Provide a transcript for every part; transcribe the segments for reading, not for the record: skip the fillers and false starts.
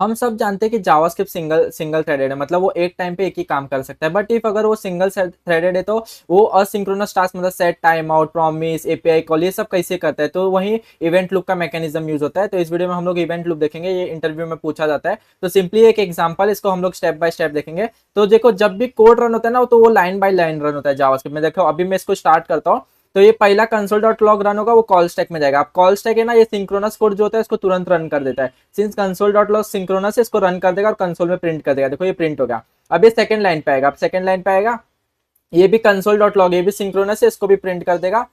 हम सब जानते हैं कि जावास्क्रिप्ट सिंगल सिंगल थ्रेडेड है, मतलब वो एक टाइम पे एक ही काम कर सकता है। बट इफ अगर वो सिंगल थ्रेडेड है तो वो असिंक्रोनस टास्क मतलब set time out, promise, API call, ये सब कैसे करता है, तो वही इवेंट लूप का मैकेनिज्म यूज होता है। तो इस वीडियो में हम लोग इवेंट लूप देखेंगे, ये इंटरव्यू में पूछा जाता है। तो सिंपली एक एग्जांपल, इसको हम लोग स्टेप बाय स्टेप देखेंगे। तो देखो, जब भी कोड रन होता है ना, तो वो लाइन बाय लाइन रन होता है जावास्क्रिप्ट में। देखो अभी मैं इसको स्टार्ट करता हूँ, तो ये पहला कंसोल डॉट लॉग रन होगा, वो कॉल स्टैक में जाएगा। अब कॉल स्टैक है ना, ये सिंक्रोनस कोड जो होता है इसको तुरंत रन कर देता है। Since console dot log synchronous है, इसको रन कर देगा और कंसोल में प्रिंट कर देगा। देखो ये प्रिंट हो गया। अब ये सेकंड लाइन पे आएगा। अब सेकंड लाइन पे आएगा, ये भी कंसोल डॉट लॉग, ये भी सिंक्रोनस है, इसको भी प्रिंट कर देगा।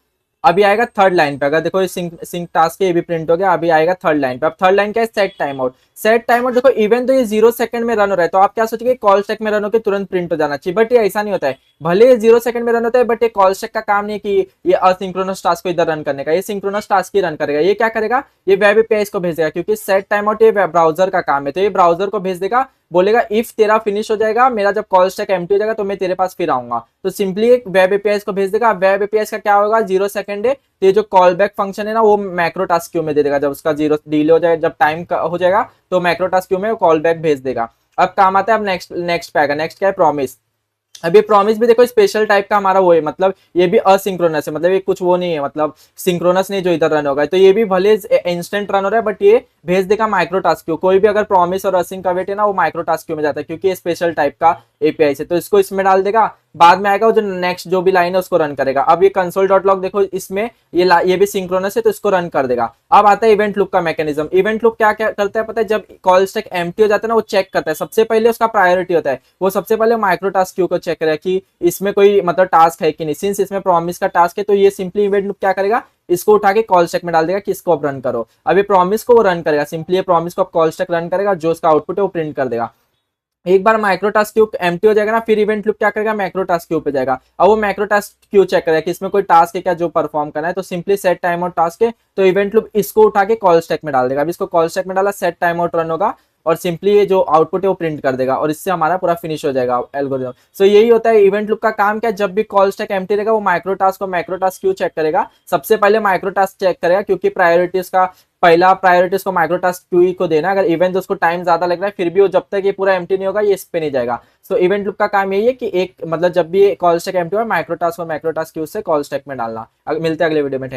अभी आएगा थर्ड लाइन पे, अगर देखो ये सिंक टास्क है, ये भी प्रिंट हो गया। अभी आएगा थर्ड लाइन पे। अब थर्ड लाइन क्या है, set time out. Set time out देखो, इवन तो ये 0 सेकंड में रन हो रहा है, तो आप क्या सोचेंगे, कॉल स्टैक में रन होकर तुरंत प्रिंट हो जाना चाहिए, बट ये ऐसा नहीं होता है। भले ये 0 सेकंड में रन होता है, बट ये कॉल स्टैक का काम नहीं है कि ये असिंक्रोनस टास्क को इधर रन करने का, ये सिंक्रोनस टास्क ही रन करेगा। ये क्या करेगा, ये वेब एपीआई को भेज देगा, क्योंकि सेट टाइम आउट ये ब्राउजर का काम है। तो ये ब्राउजर को भेज देगा, बोलेगा इफ तेरा फिनिश हो जाएगा, मेरा जब कॉल स्टैक एम्प्टी हो जाएगा तो मैं तेरे पास फिर आऊंगा। तो सिंपली एक वेब एपीआई को भेज देगा। वेब एपीआई का क्या होगा, 0 सेकंड है, तो ये जो कॉल बैक फंक्शन है ना, वो मैक्रो टास्क क्यू में दे देगा। जब उसका जीरो डिले हो जाए, जब टाइम हो जाएगा, तो मैक्रो टास्क क्यू में कॉल बैक भेज देगा। अब काम आता है, अब नेक्स्ट नेक्स्ट पे आएगा। नेक्स्ट क्या है, प्रॉमिस। अब ये प्रॉमिस भी देखो स्पेशल टाइप का हमारा वो है, मतलब ये भी असिंक्रोनस है, मतलब ये कुछ वो नहीं है, मतलब सिंक्रोनस नहीं जो इधर रन होगा। तो ये भी भले इंस्टेंट रन हो रहा है, बट ये भेज देगा माइक्रो टास्क क्यू। कोई भी अगर प्रॉमिस और असिंक का वेट है ना, वो माइक्रो टास्क क्यू में जाता है, क्योंकि ये स्पेशल टाइप का एपीआई से। तो इसको इसमें डाल देगा, बाद में आएगा वो जो नेक्स्ट जो भी लाइन है उसको रन करेगा। अब ये कंसोल डॉट लॉग देखो, इसमें ये भी सिंक्रोनस है, तो इसको रन कर देगा। अब आता है इवेंट लूप का मैकेनिज्म। इवेंट लूप क्या क्या करता है पता है, जब कॉल स्टैक एम्प्टी हो जाता है ना, वो चेक करता है। सबसे पहले उसका प्रायोरिटी होता है, वो सबसे पहले माइक्रो टास्क क्यू को चेक करेगा कि इसमें कोई मतलब टास्क है कि नहीं। सिंस इसमें प्रॉमिस का टास्क है, तो ये सिंपली इवेंट लूप क्या करेगा, इसको उठा के कॉल स्टैक में डाल देगा कि इसको अब रन करो। अब ये प्रॉमिस को वो रन करेगा, सिंपली ये प्रॉमिस को कॉल स्टैक रन करेगा, जो उसका आउटपुट है वो प्रिंट कर देगा। एक बार माइक्रो टास्क क्यू एम्प्टी हो जाएगा ना, फिर इवेंट लूप क्या करेगा, मैक्रो टास्क क्यू पे जाएगा। अब वो मैक्रो टास्क क्यू चेक करेगा कि इसमें कोई टास्क है क्या जो परफॉर्म करना है। तो simply set time out task है, तो इवेंट लूप इसको उठा के कॉल स्टैक में डाल देगा। अब इसको कॉल स्टैक में डाला, सेट टाइम आउट रन होगा, और सिंपली ये जो आउटपुट है वो प्रिंट कर देगा, और इससे हमारा पूरा फिनिश हो जाएगा एल्गोरिथम। सो यही होता है इवेंट लूप का काम। क्या, जब भी कॉल स्टैक एम्प्टी रहेगा, वो माइक्रो टास्क और मैक्रो टास्क क्यू चेक करेगा। सबसे पहले माइक्रो टास्क चेक करेगा, क्योंकि प्रायोरिटी उसका पहला प्रायोरिटी उसको माइक्रो टास्क क्यू को देना। अगर इवेंट उसको टाइम ज्यादा लग रहा है, फिर भी वो जब तक ये पूरा एम्प्टी नहीं होगा, ये इस पे नहीं जाएगा। सो इवेंट लूप का काम यही है कि एक मतलब जब भी कॉल स्टैक एम्प्टी हो, माइक्रो टास्क और मैक्रो टास्क क्यू से कॉल स्टैक में डालना। मिलते हैं अगले वीडियो में। थैंक